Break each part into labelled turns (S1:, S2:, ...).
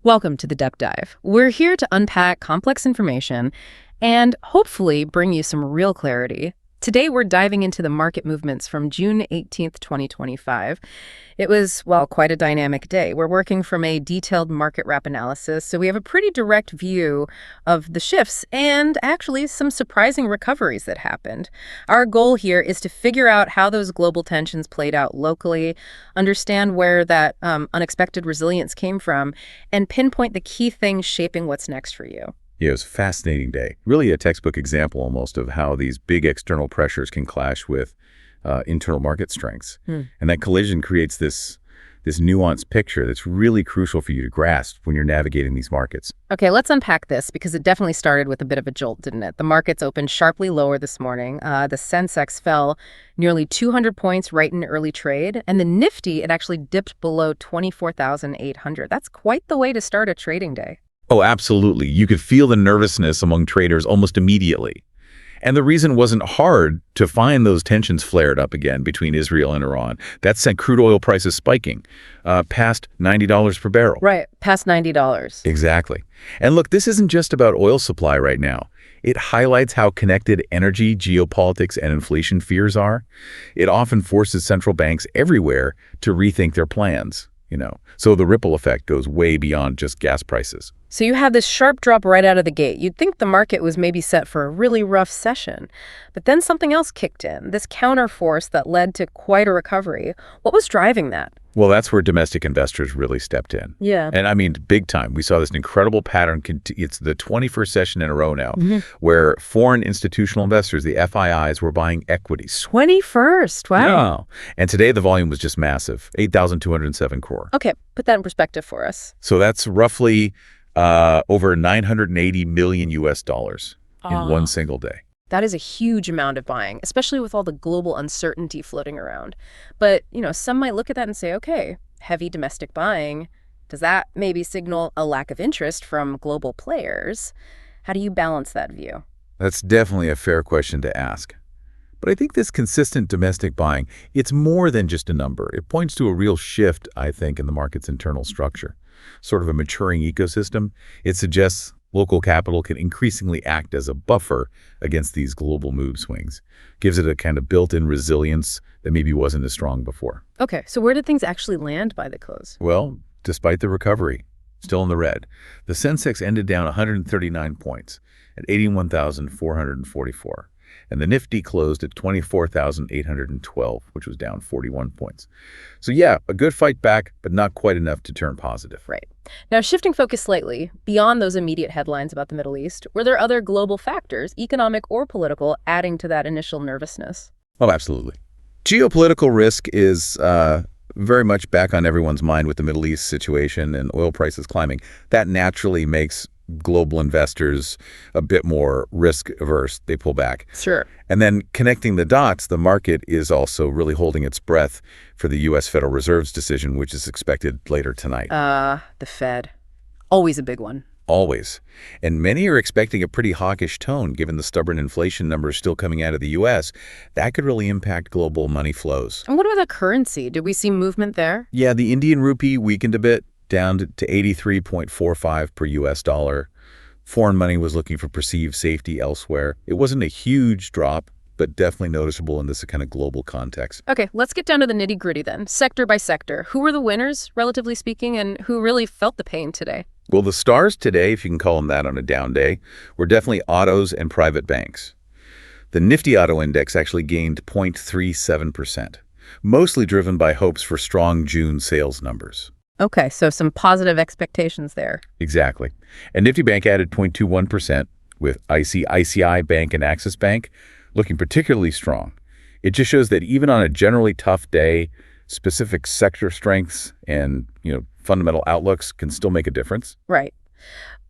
S1: Welcome to the Depth Dive. We're here to unpack complex information and hopefully bring you some real clarity. Today, we're diving into the market movements from June 18th, 2025. It was, well, quite a dynamic day. We're working from a detailed market wrap analysis, so we have a pretty direct view of the shifts and actually some surprising recoveries that happened. Our goal here is to figure out how those global tensions played out locally, understand where that unexpected resilience came from, and pinpoint the key things shaping what's next for you.
S2: Yeah, it was a fascinating day. Really a textbook example almost of how these big external pressures can clash with internal market strengths. And that collision creates this nuanced picture that's really crucial for you to grasp when you're navigating these markets.
S1: Okay, let's unpack this because it definitely started with a bit of a jolt, didn't it? The markets opened sharply lower this morning. The Sensex fell nearly 200 points right in early trade. And the Nifty, it actually dipped below 24,800. That's quite the way to start a trading day.
S2: Oh, absolutely. You could feel the nervousness among traders almost immediately. And the reason wasn't hard to find those tensions flared up again between Israel and Iran. That sent crude oil prices spiking past $90 per barrel.
S1: Right, past $90.
S2: Exactly. And look, this isn't just about oil supply right now. It highlights how connected energy, geopolitics, and inflation fears are. It often forces central banks everywhere to rethink their plans. So the ripple effect goes way beyond just gas prices.
S1: So you have this sharp drop right out of the gate. You'd think the market was maybe set for a really rough session. But then something else kicked in, this counterforce that led to quite a recovery. What was driving that?
S2: Well, that's where domestic investors really stepped in.
S1: Yeah.
S2: And I mean, big time. We saw this incredible pattern. It's the 21st session in a row now where foreign institutional investors, the FIIs, were buying equities.
S1: 21st, wow.
S2: Yeah. And today the volume was just massive, 8,207 crore.
S1: Okay, put that in perspective for us.
S2: So that's roughly over 980 million US dollars in one single day.
S1: That is a huge amount of buying, especially with all the global uncertainty floating around. But, some might look at that and say, okay, heavy domestic buying, does that maybe signal a lack of interest from global players? How do you balance that view?
S2: That's definitely a fair question to ask. But I think this consistent domestic buying, it's more than just a number. It points to a real shift, I think, in the market's internal structure, sort of a maturing ecosystem. It suggests local capital can increasingly act as a buffer against these global mood swings. Gives it a kind of built-in resilience that maybe wasn't as strong before.
S1: Okay, so where did things actually land by the close?
S2: Well, despite the recovery, still in the red, the Sensex ended down 139 points at 81,444. And the Nifty closed at 24,812, which was down 41 points. So yeah, a good fight back, but not quite enough to turn positive.
S1: Right. Now, shifting focus slightly, beyond those immediate headlines about the Middle East, were there other global factors, economic or political, adding to that initial nervousness?
S2: Oh, absolutely. Geopolitical risk is very much back on everyone's mind with the Middle East situation and oil prices climbing. That naturally makes global investors a bit more risk averse. They pull back.
S1: Sure.
S2: And then connecting the dots, the market is also really holding its breath for the U.S. Federal Reserve's decision, which is expected later tonight.
S1: The Fed. Always a big one.
S2: Always. And many are expecting a pretty hawkish tone given the stubborn inflation numbers still coming out of the U.S. That could really impact global money flows.
S1: And what about the currency? Did we see movement there?
S2: Yeah, the Indian rupee weakened a bit, down to 83.45 per US dollar. Foreign money was looking for perceived safety elsewhere. It wasn't a huge drop, but definitely noticeable in this kind of global context.
S1: Okay, let's get down to the nitty-gritty then, sector by sector. Who were the winners, relatively speaking, and who really felt the pain today?
S2: Well, the stars today, if you can call them that on a down day, were definitely autos and private banks. The Nifty Auto Index actually gained 0.37%, mostly driven by hopes for strong June sales numbers.
S1: Okay, so some positive expectations there.
S2: Exactly. And Nifty Bank added 0.21%, with ICICI Bank and Axis Bank looking particularly strong. It just shows that even on a generally tough day, specific sector strengths and fundamental outlooks can still make a difference.
S1: Right.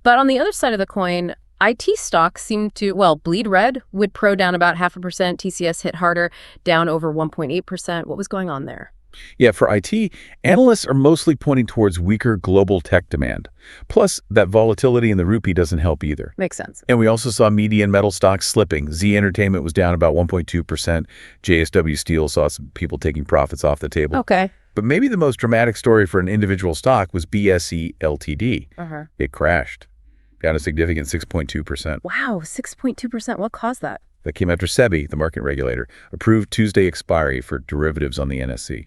S1: But on the other side of the coin, IT stocks seem to, bleed red. Wipro down about 0.5%. TCS hit harder, down over 1.8%. What was going on there?
S2: Yeah, for IT, analysts are mostly pointing towards weaker global tech demand. Plus, that volatility in the rupee doesn't help either.
S1: Makes sense.
S2: And we also saw media and metal stocks slipping. Z Entertainment was down about 1.2%. JSW Steel saw some people taking profits off the table.
S1: Okay.
S2: But maybe the most dramatic story for an individual stock was BSE Ltd. It crashed, down a significant 6.2%.
S1: Wow, 6.2%. What caused that?
S2: That came after SEBI, the market regulator, approved Tuesday expiry for derivatives on the NSE.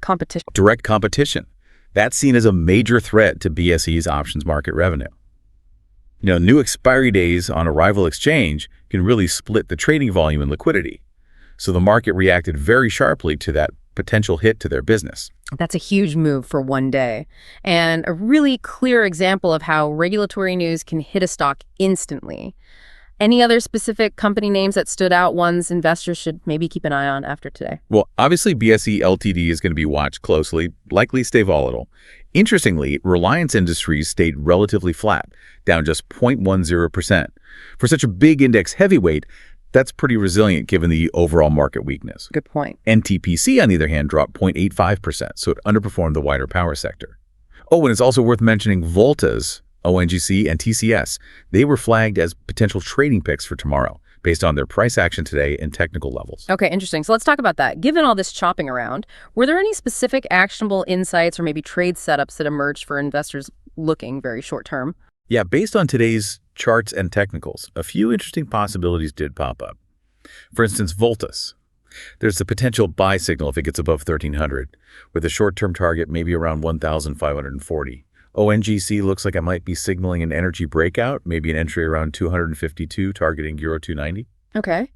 S1: Competition.
S2: Direct competition. That's seen as a major threat to BSE's options market revenue. New expiry days on a rival exchange can really split the trading volume and liquidity. So the market reacted very sharply to that potential hit to their business.
S1: That's a huge move for one day, and a really clear example of how regulatory news can hit a stock instantly. Any other specific company names that stood out, ones investors should maybe keep an eye on after today?
S2: Well, obviously, BSE Ltd is going to be watched closely, likely stay volatile. Interestingly, Reliance Industries stayed relatively flat, down just 0.10%. For such a big index heavyweight, that's pretty resilient given the overall market weakness.
S1: Good point.
S2: NTPC, on the other hand, dropped 0.85%, so it underperformed the wider power sector. Oh, and it's also worth mentioning Volta's, ONGC, and TCS. They were flagged as potential trading picks for tomorrow, based on their price action today and technical levels.
S1: Okay, interesting. So let's talk about that. Given all this chopping around, were there any specific actionable insights or maybe trade setups that emerged for investors looking very short term?
S2: Yeah, based on today's charts and technicals, a few interesting possibilities did pop up. For instance, Voltas. There's the potential buy signal if it gets above 1,300, with a short-term target maybe around 1,540. ONGC looks like it might be signaling an energy breakout, maybe an entry around 252, targeting Euro 290.
S1: Okay.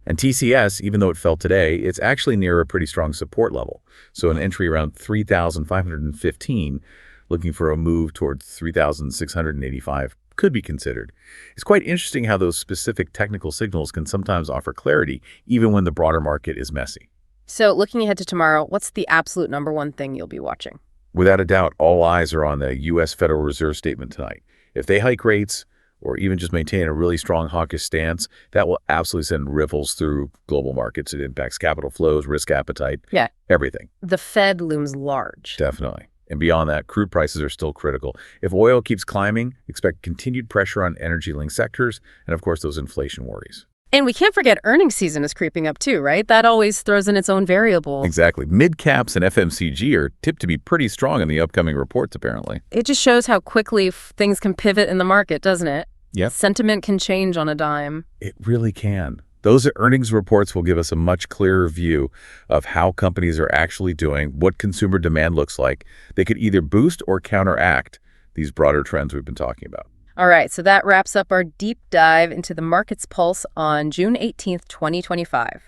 S2: And TCS, even though it fell today, it's actually near a pretty strong support level. So an entry around 3,515, looking for a move towards 3,685 could be considered. It's quite interesting how those specific technical signals can sometimes offer clarity, even when the broader market is messy.
S1: So looking ahead to tomorrow, what's the absolute number one thing you'll be watching?
S2: Without a doubt, all eyes are on the U.S. Federal Reserve statement tonight. If they hike rates or even just maintain a really strong hawkish stance, that will absolutely send ripples through global markets. It impacts capital flows, risk appetite, everything.
S1: The Fed looms large.
S2: Definitely. And beyond that, crude prices are still critical. If oil keeps climbing, expect continued pressure on energy-linked sectors and, of course, those inflation worries.
S1: And we can't forget earnings season is creeping up too, right? That always throws in its own variable.
S2: Exactly. Mid-caps and FMCG are tipped to be pretty strong in the upcoming reports, apparently.
S1: It just shows how quickly things can pivot in the market, doesn't it?
S2: Yep.
S1: Sentiment can change on a dime.
S2: It really can. Those earnings reports will give us a much clearer view of how companies are actually doing, what consumer demand looks like. They could either boost or counteract these broader trends we've been talking about.
S1: All right, so that wraps up our deep dive into the market's pulse on June 18th, 2025.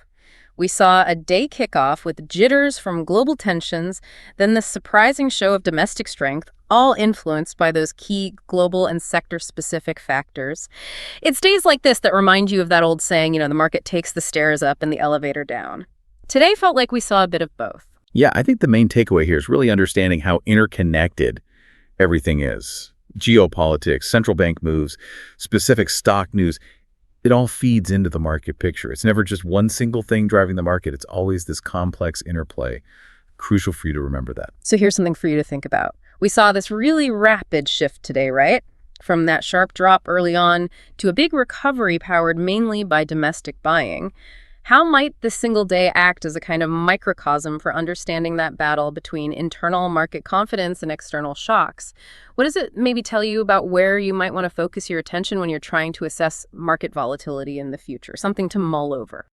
S1: We saw a day kickoff with jitters from global tensions, then the surprising show of domestic strength, all influenced by those key global and sector-specific factors. It's days like this that remind you of that old saying, the market takes the stairs up and the elevator down. Today felt like we saw a bit of both.
S2: Yeah, I think the main takeaway here is really understanding how interconnected everything is. Geopolitics, central bank moves, specific stock news, it all feeds into the market picture. It's never just one single thing driving the market. It's always this complex interplay. Crucial for you to remember that.
S1: So here's something for you to think about. We saw this really rapid shift today, right? From that sharp drop early on to a big recovery powered mainly by domestic buying. How might this single day act as a kind of microcosm for understanding that battle between internal market confidence and external shocks? What does it maybe tell you about where you might want to focus your attention when you're trying to assess market volatility in the future? Something to mull over.